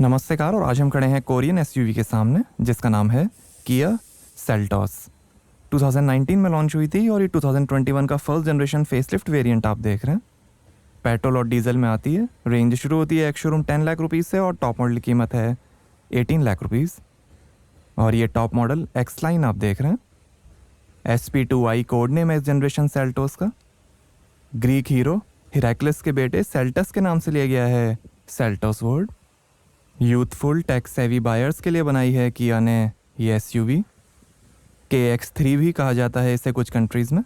नमस्ते कार। और आज हम खड़े हैं कोरियन एसयूवी के सामने जिसका नाम है किया सेल्टॉस। 2019 में लॉन्च हुई थी और ये 2021 का फर्स्ट जनरेशन फेसलिफ्ट वेरिएंट आप देख रहे हैं। पेट्रोल और डीजल में आती है। रेंज शुरू होती है एक शोरूम 10 लाख रुपीज़ से और टॉप मॉडल की कीमत है 18 लाख रुपीज़। और ये टॉप मॉडल एक्स लाइन आप देख रहे हैं। SP2I कोड नेम है इस जनरेशन सेल्टोस का। ग्रीक हीरो हिराक्लिस के बेटे सेल्टस के नाम से लिया गया है Seltos word. Youthful tech savvy buyers के लिए बनाई है किया ने ये एसयूवी। KX3 भी कहा जाता है इसे कुछ कंट्रीज़ में।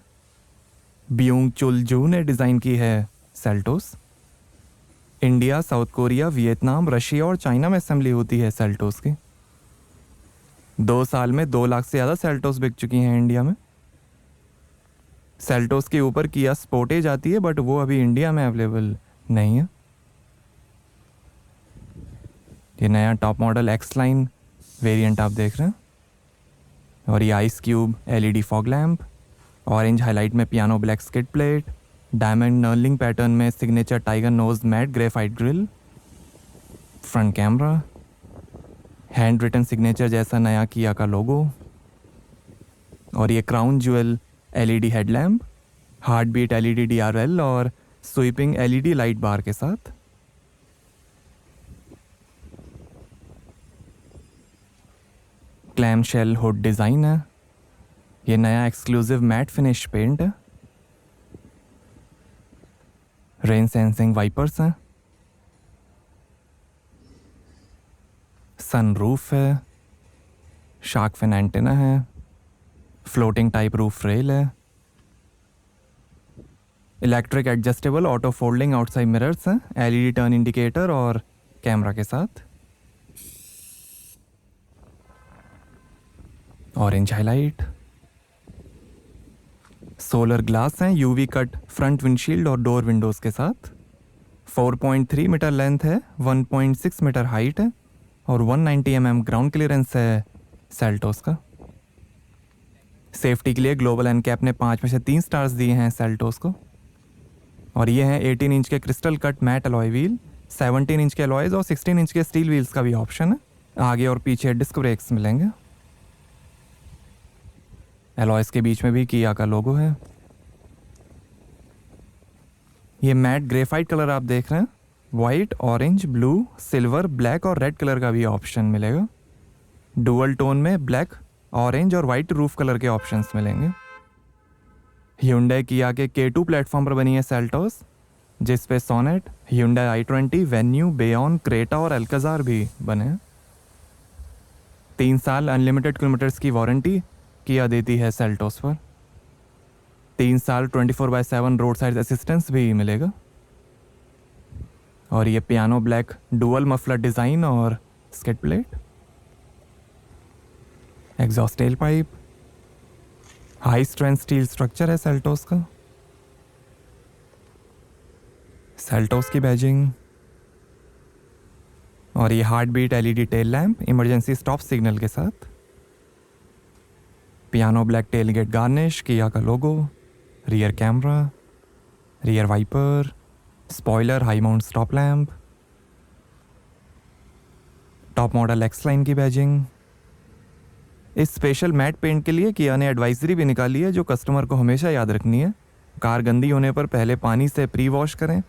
ब्यूंग चुल जू ने डिज़ाइन की है Seltos. India, south Korea, Vietnam, Russia और चाइना में असेंबली होती है सेल्टोस की। 2 साल में 2 लाख से ज़्यादा सेल्टोस बिक चुकी हैं इंडिया में। सेल्टोस के ऊपर किया स्पोर्टेज आती है बट वो अभी इंडिया में अवेलेबल नहीं है। ये नया top model X Line variant आप देख रहे हैं। और ये ice cube LED fog lamp, orange highlight में piano black skid plate, diamond knurling pattern में signature tiger nose matte graphite grille, front camera, hand written signature जैसा नया किया का लोगो। और ये crown jewel LED headlamp, heart beat LED DRL और sweeping LED light bar के साथ। Clam shell hood design है। ये नया एक्सक्लूसिव मैट फिनिश पेंट है। रेन सेंसिंग वाइपर्स हैं। सन रूफ है। शार्क फिन एंटेना है। फ्लोटिंग टाइप रूफ रेल है। Electric adjustable auto folding outside mirrors हैं LED टर्न इंडिकेटर और कैमरा के साथ। ऑरेंज हाईलाइट, सोलर ग्लास हैं UV कट फ्रंट विंडशील्ड और डोर विंडोज के साथ। 4.3 मीटर लेंथ है, 1.6 मीटर हाइट है और 190 mm ग्राउंड क्लियरेंस है सेल्टोस का। सेफ्टी के लिए ग्लोबल एनकैप ने 5 में से 3 स्टार्स दिए हैं सेल्टोस को। और ये हैं 18 इंच के crystal cut matt alloy wheel, 17 inch के अलॉयज और 16 इंच के स्टील व्हील्स का भी ऑप्शन है। आगे और पीछे डिस्क ब्रेक्स मिलेंगे। एलॉयस के बीच में भी किया का लोगो है। ये मैट ग्रेफाइट कलर आप देख रहे हैं। White, orange, blue, silver, black और रेड कलर का भी ऑप्शन मिलेगा। डुअल टोन में ब्लैक, ऑरेंज और वाइट रूफ कलर के ऑप्शंस मिलेंगे। Hyundai किया के K2 प्लेटफॉर्म पर बनी है सेल्टोस, जिस पे Sonet, Hyundai i20, Venue, Bayon, Creta और अल्काजार भी बने हैं। 3 साल अनलिमिटेड किलोमीटर्स की वारंटी किया देती है सेल्टोस पर। 3 साल 24/7 रोड साइड असिस्टेंस भी मिलेगा। और ये piano black dual muffler design और skid plate, exhaust tail pipe, high strength steel structure है सेल्टोस का। सेल्टोस की बैजिंग और ये heart beat LED tail lamp emergency stop signal के साथ। Piano black tail gate garnish, Kia का logo, rear camera, rear wiper, spoiler, high mount stop lamp, top model X Line की badging. इस special matte paint के लिए किया ने advisory भी निकाली है जो कस्टमर को हमेशा याद रखनी है। कार गंदी होने पर पहले पानी से प्री वॉश करें,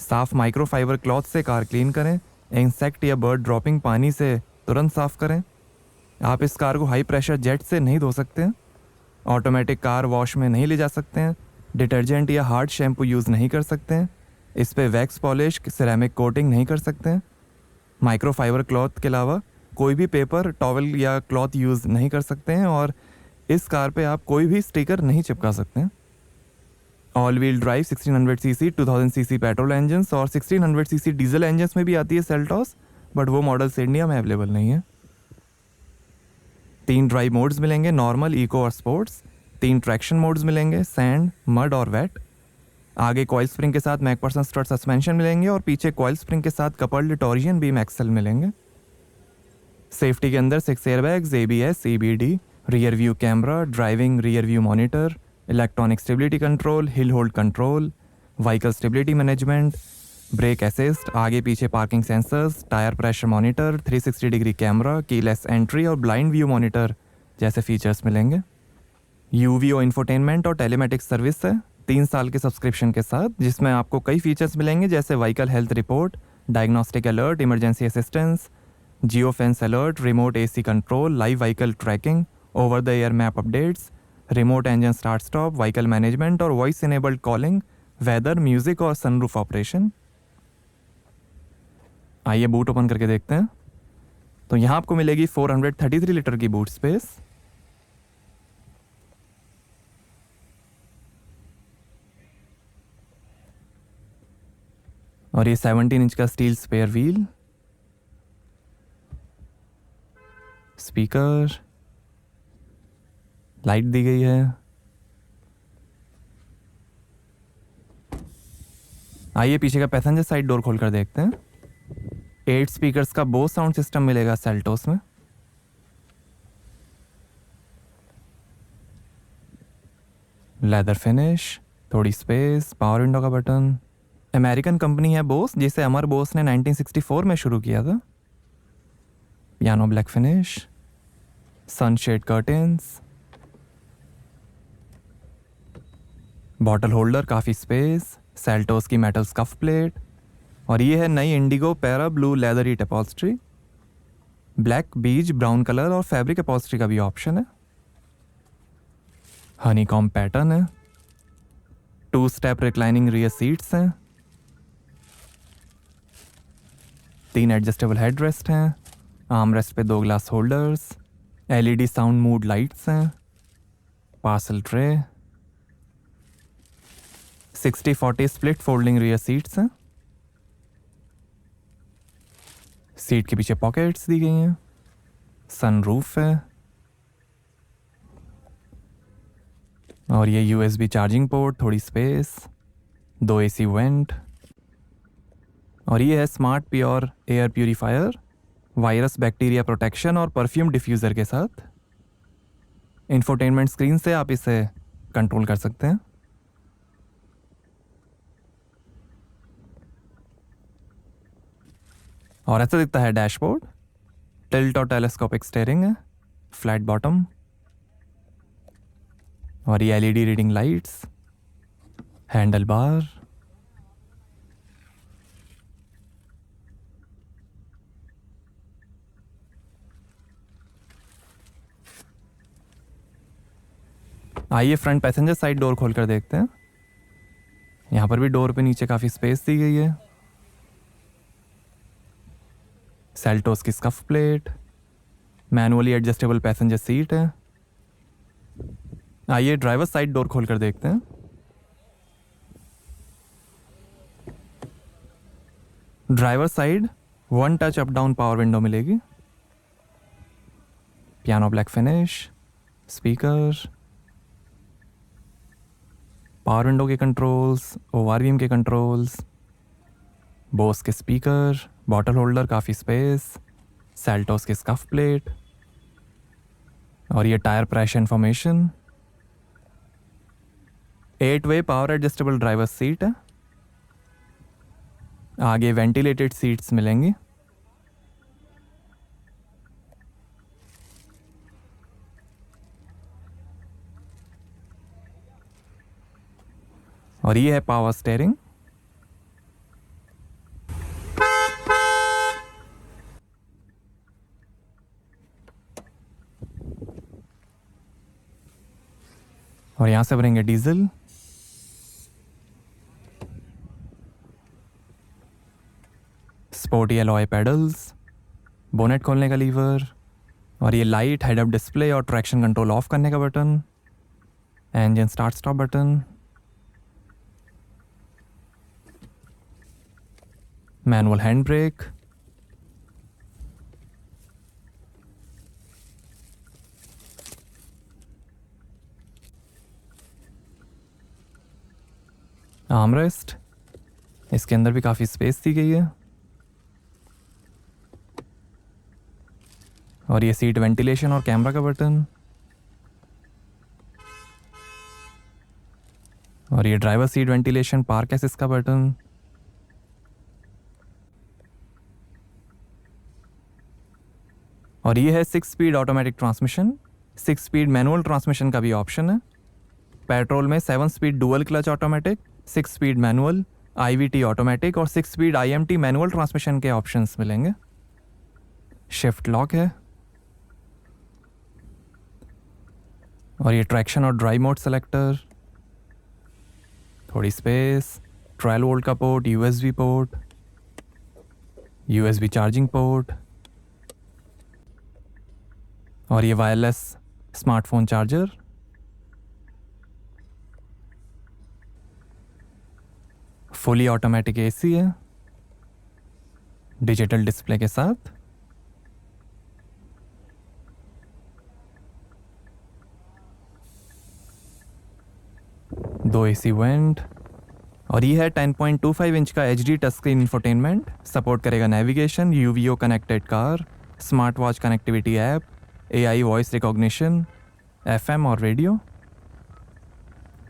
साफ माइक्रोफाइबर क्लॉथ से कार क्लीन करें, इंसेक्ट या बर्ड ड्रॉपिंग पानी से तुरंत साफ करें। आप इस कार को हाई प्रेशर जेट से नहीं धो सकते हैं। ऑटोमेटिक कार वॉश में नहीं ले जा सकते हैं। डिटर्जेंट या हार्ड शैम्पू यूज़ नहीं कर सकते हैं। इस पे वैक्स पॉलिश, सिरेमिक कोटिंग नहीं कर सकते हैं। माइक्रोफाइबर क्लॉथ के अलावा कोई भी पेपर, टॉवल या क्लॉथ यूज़ नहीं कर सकते हैं। और इस कार पे आप कोई भी स्टिकर नहीं चिपका सकते हैं। All wheel drive 1600 cc 2000 cc petrol engines और 1600 cc डीजल इंजन्स में भी आती है सेल्टोस, बट वो मॉडल्स इंडिया में अवेलेबल नहीं है। 3 ड्राइव मोड्स मिलेंगे, नॉर्मल, इको और स्पोर्ट्स। 3 ट्रैक्शन मोड्स मिलेंगे, सैंड, मड और वेट। आगे कॉइल स्प्रिंग के साथ मैकपर्सन स्ट्रट सस्पेंशन मिलेंगे और पीछे कॉइल स्प्रिंग के साथ कपल्ड टॉरियन बीम एक्सल मिलेंगे। सेफ्टी के अंदर 6 airbags, ABS, EBD, rear view camera, driving rear view monitor, electronic stability control, hill hold control, vehicle stability management, brake assist, आगे पीछे parking sensors, tyre pressure monitor, 360 degree camera, keyless entry और blind view monitor जैसे features मिलेंगे। यूवीओ infotainment और telematics service है 3 साल के subscription के साथ, जिसमें आपको कई फीचर्स मिलेंगे जैसे vehicle health report, diagnostic alert, emergency assistance, geo fence alert, remote AC control, live vehicle tracking, over the air map updates, remote engine start stop, vehicle management और voice enabled calling, weather, music और sunroof operation. आइए boot open करके देखते हैं। तो यहाँ आपको मिलेगी 433 लीटर की बूट स्पेस। और ये 17 इंच का steel spare wheel, speaker, light दी गई है। आइए पीछे का पैसेंजर साइड डोर खोलकर देखते हैं। 8 स्पीकर्स का बोस साउंड सिस्टम मिलेगा सेल्टोस में। लेदर फिनिश, थोड़ी स्पेस, पावर विंडो का बटन। अमेरिकन कंपनी है बोस, जिसे अमर बोस ने 1964 में शुरू किया था। Piano black finish, sunshade curtains, bottle holder, काफ़ी स्पेस, सेल्टोस की मेटल स्कफ प्लेट। और ये है नई इंडिगो पैरा ब्लू लेदर ईट अपॉल्स्ट्री। ब्लैक, बीज, ब्राउन कलर और फैब्रिक अपॉल्स्ट्री का भी ऑप्शन है। हनी कॉम पैटर्न है। 2 स्टेप रिक्लाइनिंग रियर सीट्स हैं। 3 एडजस्टेबल हेड रेस्ट हैं। आर्म रेस्ट पे 2 glass holders, LED sound mood lights हैं, parcel tray, 60-40 split folding rear seats हैं। सीट के पीछे पॉकेट्स दी गई हैं। सनरूफ है। और ये यूएसबी चार्जिंग पोर्ट, थोड़ी स्पेस, 2 एसी वेंट। और ये है smart pure air purifier, virus bacteria protection और परफ्यूम डिफ्यूज़र के साथ। इंफोटेनमेंट स्क्रीन से आप इसे कंट्रोल कर सकते हैं। और ऐसा दिखता है डैशबोर्ड। टिल्ट और टेलीस्कोपिक स्टीयरिंग है, फ्लैट बॉटम। और ये LED reading lights, handle bar. आइए फ्रंट पैसेंजर साइड डोर खोलकर देखते हैं। यहाँ पर भी डोर पे नीचे काफ़ी स्पेस दी गई है। सेल्टोस की scuff plate, manually adjustable passenger seat है। आइए ड्राइवर साइड डोर खोलकर देखते हैं। Driver side 1 touch up down power window मिलेगी। Piano black finish, speaker, power window के कंट्रोल्स, ओआरवीएम के कंट्रोल्स, बोस के स्पीकर, बॉटल होल्डर, काफ़ी स्पेस, सेल्टोस की स्कफ प्लेट। और ये tyre pressure information. 8 way power adjustable driver seat है। आगे वेंटिलेटेड सीट्स मिलेंगी। और ये है पावर स्टीयरिंग। और यहां से भरेंगे diesel. Sporty alloy pedals, bonnet खोलने का लीवर। और ये लाइट, हेड अप डिस्प्ले और ट्रैक्शन कंट्रोल ऑफ करने का button, engine start stop button, manual hand brake, armrest. इसके अंदर भी काफ़ी स्पेस दी गई है। और ये सीट वेंटिलेशन और कैमरा का बटन। और ये driver seat ventilation, park assist का बटन। और ये है 6 speed automatic transmission, 6 speed manual transmission का भी ऑप्शन है। पेट्रोल में 7 speed dual clutch automatic, 6 speed manual, IVT automatic और 6 स्पीड IMT मैनुअल ट्रांसमिशन के ऑप्शंस मिलेंगे। शिफ्ट लॉक है और ये ट्रैक्शन और ड्राइव मोड सेलेक्टर, थोड़ी स्पेस, 12 वोल्ट का port, USB port, USB charging port और ये wireless smartphone charger. Fully automatic AC है डिजिटल डिस्प्ले के साथ। दो AC वेंट और ये है 10.25 इंच का HD touch screen infotainment. Support करेगा navigation, UVO connected car, smart watch connectivity app, AI voice recognition, FM और रेडियो,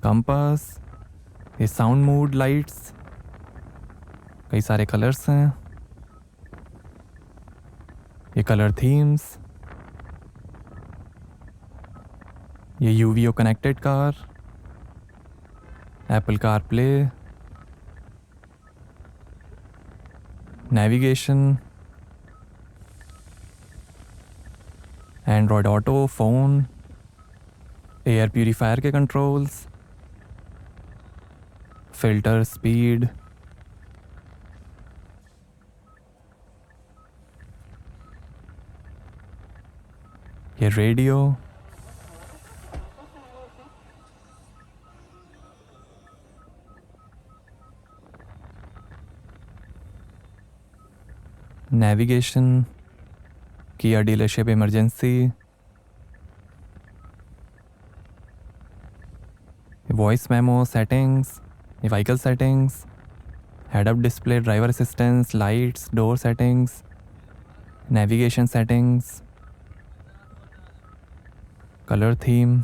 कंपास, ये साउंड मूड लाइट्स, कई सारे कलर्स हैं, ये कलर थीम्स, ये UVO connected car, Apple car play, navigation, Android auto, phone, air purifier के controls, filter, speed, ये radio, navigation, Kia dealership emergency, voice memo settings, vehicle settings, head up display, driver assistance, lights, door settings, navigation settings, colour theme,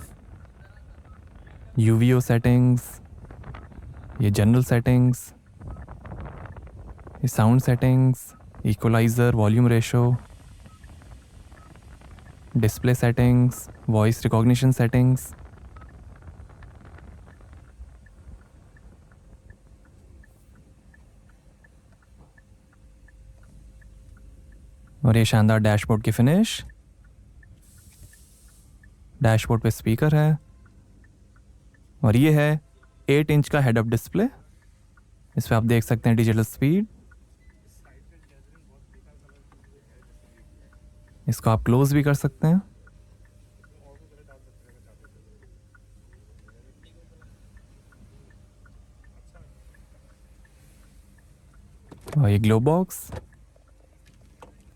UVO settings, ये general settings, ये sound settings, equaliser, volume ratio, display settings, voice recognition settings, और ये शानदार dashboard की finish. Dashboard पे speaker है और ये है 8 इंच का हेड अप डिस्प्ले। इस पर आप देख सकते हैं डिजिटल स्पीड। इसको आप क्लोज भी कर सकते हैं। और ये glove box,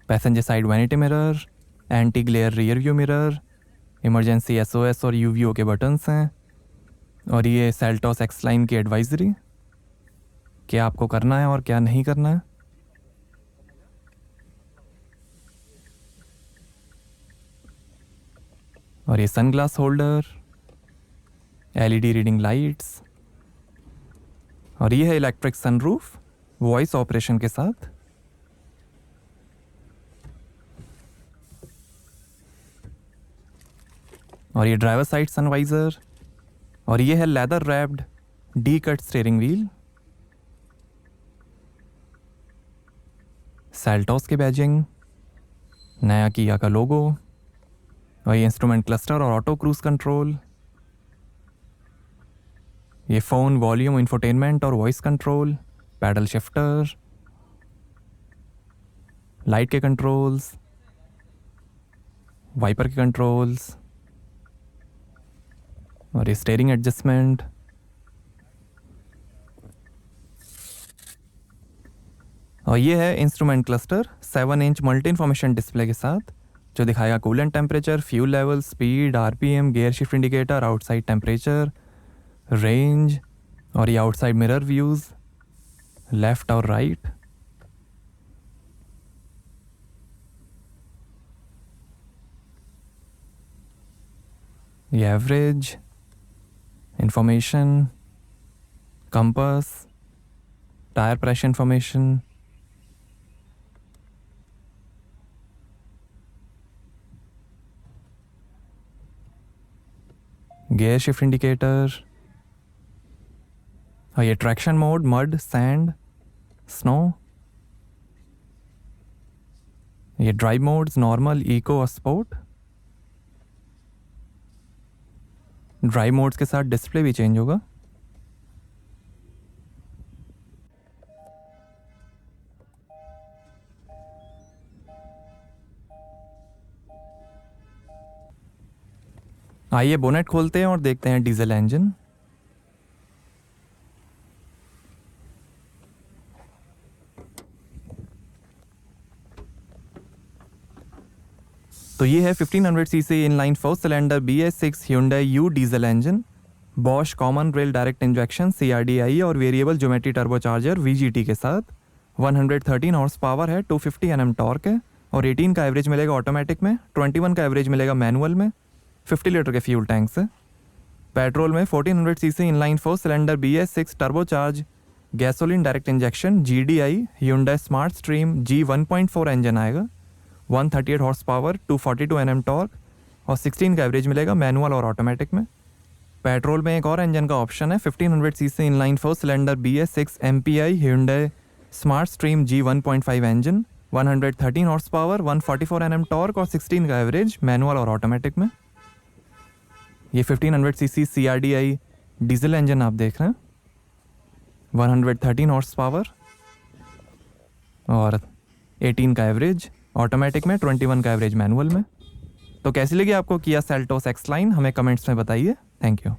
passenger side vanity mirror, anti glare rear view mirror, emergency SOS और UVO के बटन्स हैं और ये सेल्टॉस X लाइन की एडवाइजरी, क्या आपको करना है और क्या नहीं करना है। और ये sunglass holder, LED reading lights और ये है इलेक्ट्रिक सनरूफ वॉइस ऑपरेशन के साथ। और ये ड्राइवर साइड सनवाइजर और ये है leather wrapped D cut steering wheel, Seltos के बैजिंग, नया किया का लोगो और ये इंस्ट्रूमेंट क्लस्टर और ऑटो क्रूज कंट्रोल, ये फ़ोन, वॉल्यूम, इंफोटेनमेंट और voice control, pedal shifter, light के कंट्रोल्स, वाइपर के कंट्रोल्स और ये स्टीयरिंग एडजस्टमेंट। और ये है instrument cluster 7 inch multi information display के साथ, जो दिखाएगा coolant temperature, fuel level, speed, RPM, gear shift indicator, outside temperature, range और ये आउटसाइड मिरर व्यूज़, लेफ्ट और राइट। ये average, information, compass, tyre pressure information, gear shift indicator, और ये traction mode, mud, sand, snow, ये drive modes, normal, eco और sport. Drive modes के साथ डिस्प्ले भी चेंज होगा। आइए बोनेट खोलते हैं और देखते हैं डीजल इंजन। तो ये है 1500 CC inline 4 cylinder BS6 Hyundai U diesel engine, Bosch common rail direct injection CRDI और वेरिएबल ज्योमेट्री टर्बोचार्जर VGT के साथ। 113 हॉर्स पावर है, 250 Nm टॉर्क है और 18 का एवरेज मिलेगा ऑटोमेटिक में, 21 का एवरेज मिलेगा मैनुअल में। 50 लीटर के फ्यूल टैंक से। पेट्रोल में 1400 CC inline 4 cylinder BS6 turbocharge gasoline direct injection GDI Hyundai smart stream G 1.4 engine आएगा। 138 हॉर्स पावर, 242 Nm टॉर्क और 16 का एवरेज मिलेगा मैनुअल और ऑटोमेटिक में। पेट्रोल में एक और इंजन का ऑप्शन है, 1500 CC inline 4 cylinder BS6 MPI Hyundai smart stream G 1.5 engine, 113 horse power, 144 Nm torque और 16 का एवरेज मैनुअल और ऑटोमेटिक में। ये 1500 सीसी CRDI डीजल इंजन आप देख रहे हैं, 113 हॉर्स पावर और 18 का एवरेज ऑटोमेटिक में, 21 का एवरेज मैनुअल में। तो कैसी लगी आपको किया सेल्टोस X-Line, हमें कमेंट्स में बताइए। Thank you.